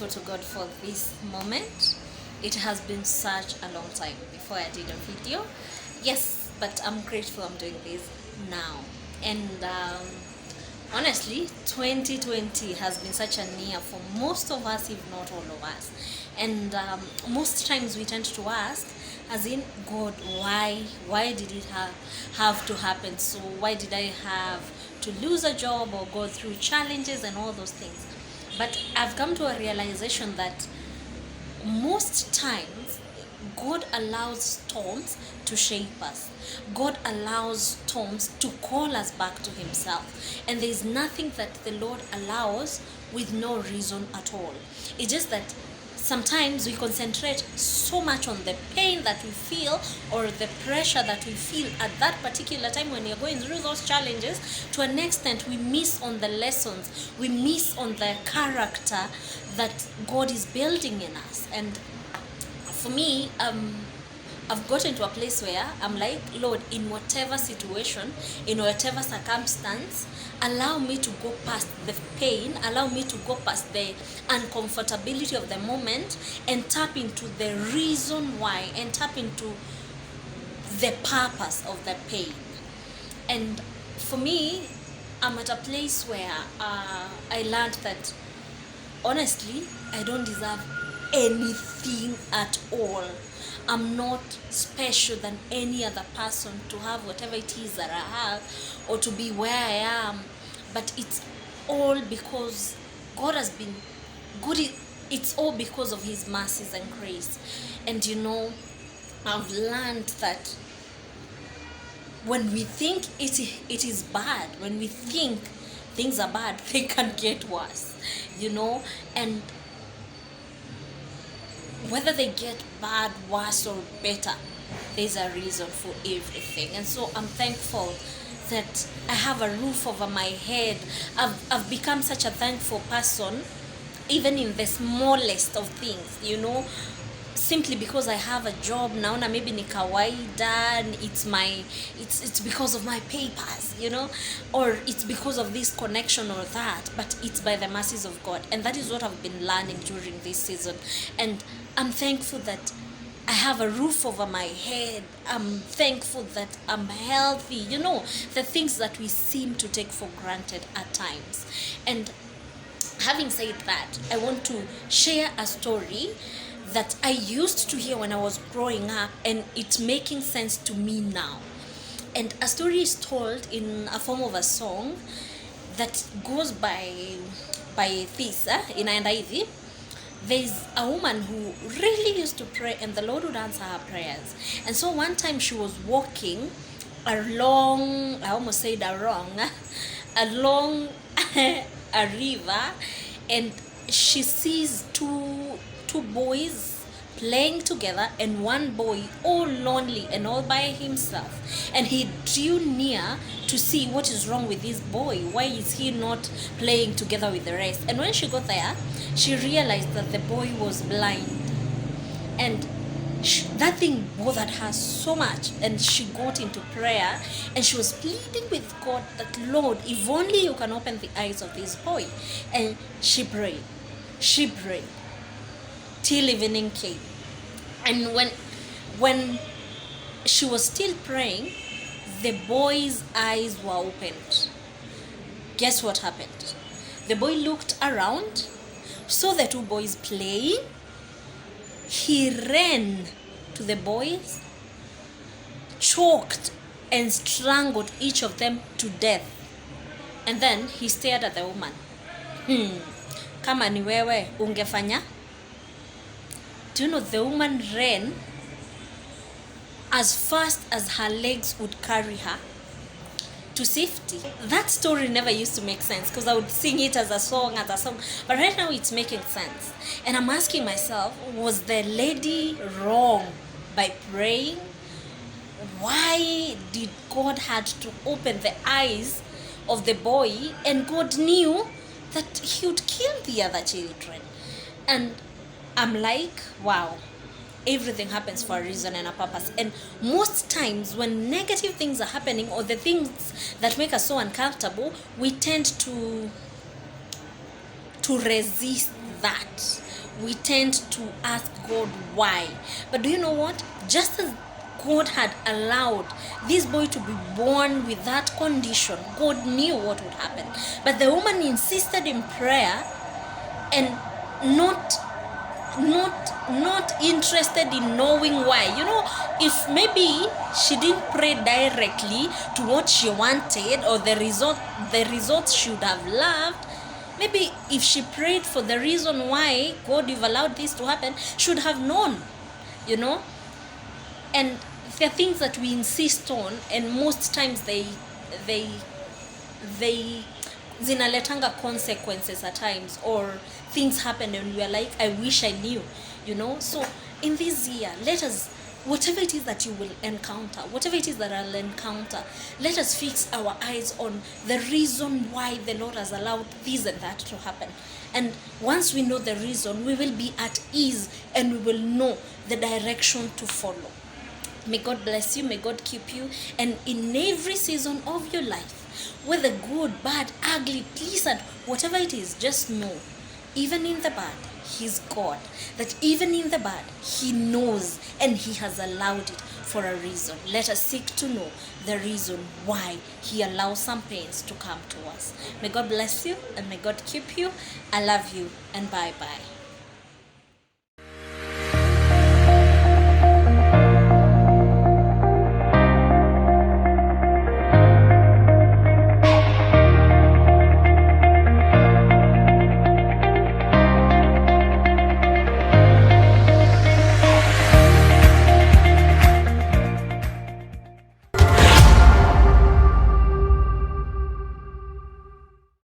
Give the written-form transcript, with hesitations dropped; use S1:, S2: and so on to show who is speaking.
S1: grateful to God for this moment. It has been such a long time before I did a video. Yes, but I'm grateful I'm doing this now. And honestly, 2020 has been such a year for most of us, if not all of us. And most times we tend to ask, as in, God, why did it have to happen? So why did I have to lose a job or go through challenges and all those things? But I've come to a realization that most times God allows storms to shape us. God allows storms to call us back to himself. And there is nothing that the Lord allows with no reason at all. It's just that sometimes we concentrate so much on the pain that we feel or the pressure that we feel at that particular time when you're going through those challenges. To an extent, we miss on the lessons, we miss on the character that God is building in us. And for me, I've gotten to a place where I'm like, Lord, in whatever situation, in whatever circumstance, allow me to go past the pain, allow me to go past the uncomfortability of the moment and tap into the reason why and tap into the purpose of the pain. And for me, I'm at a place where I learned that honestly, I don't deserve anything at all. I'm not special than any other person to have whatever it is that I have or to be where I am. But it's all because God has been good. It's all because of his mercies and grace. And you know, I've learned that when we think it is bad, when we think things are bad, they can get worse, you know. And whether they get bad, worse, or better, there's a reason for everything. And so I'm thankful that I have a roof over my head. I've become such a thankful person, even in the smallest of things, you know, simply because I have a job now, na maybe ni kawaida, it's because of my papers, you know, or it's because of this connection or that, but it's by the mercies of God. And that is what I've been learning during this season. And I'm thankful that I have a roof over my head. I'm thankful that I'm healthy, you know, the things that we seem to take for granted at times. And having said that, I want to share a story that I used to hear when I was growing up, and it's making sense to me now. And a story is told in a form of a song that goes by this, inaenda hivi. There's a woman who really used to pray, and the Lord would answer her prayers. And so one time she was walking along, I almost said wrong, along a river, and she sees two boys playing together, and one boy all lonely and all by himself. And he drew near to see what is wrong with this boy. Why is he not playing together with the rest? And when she got there, she realized that the boy was blind. And that thing bothered her so much, and she got into prayer, and she was pleading with God that, Lord, if only you can open the eyes of this boy. And she prayed till evening came. And when she was still praying, the boy's eyes were opened. Guess what happened? The boy looked around, saw the two boys playing. He ran to the boys, choked and strangled each of them to death. And then he stared at the woman. Kama ni wewe ungefanya? Do you know, the woman ran as fast as her legs would carry her to safety. That story never used to make sense because I would sing it as a song. But right now it's making sense. And I'm asking myself, was the lady wrong by praying? Why did God had to open the eyes of the boy? And God knew that he would kill the other children. And I'm like, wow, everything happens for a reason and a purpose. And most times when negative things are happening, or the things that make us so uncomfortable, we tend to resist that, we tend to ask God why. But do you know what? Just as God had allowed this boy to be born with that condition, God knew what would happen. But the woman insisted in prayer and not interested in knowing why. If maybe she didn't pray directly to what she wanted, or the result she would have loved, maybe if she prayed for the reason why God you've allowed this to happen, should have known. And there are things that we insist on, and most times they zinaletanga consequences at times, or things happen and we are like, I wish I knew. So in this year, let us, whatever it is that you will encounter, whatever it is that I'll encounter, let us fix our eyes on the reason why the Lord has allowed this and that to happen. And once we know the reason, we will be at ease and we will know the direction to follow. May God bless you, may God keep you, and in every season of your life, whether good, bad, ugly, pleasant, whatever it is, just know, even in the bad, He's God. That even in the bad, He knows, and He has allowed it for a reason. Let us seek to know the reason why He allows some pains to come to us. May God bless you, and may God keep you. I love you, and bye-bye.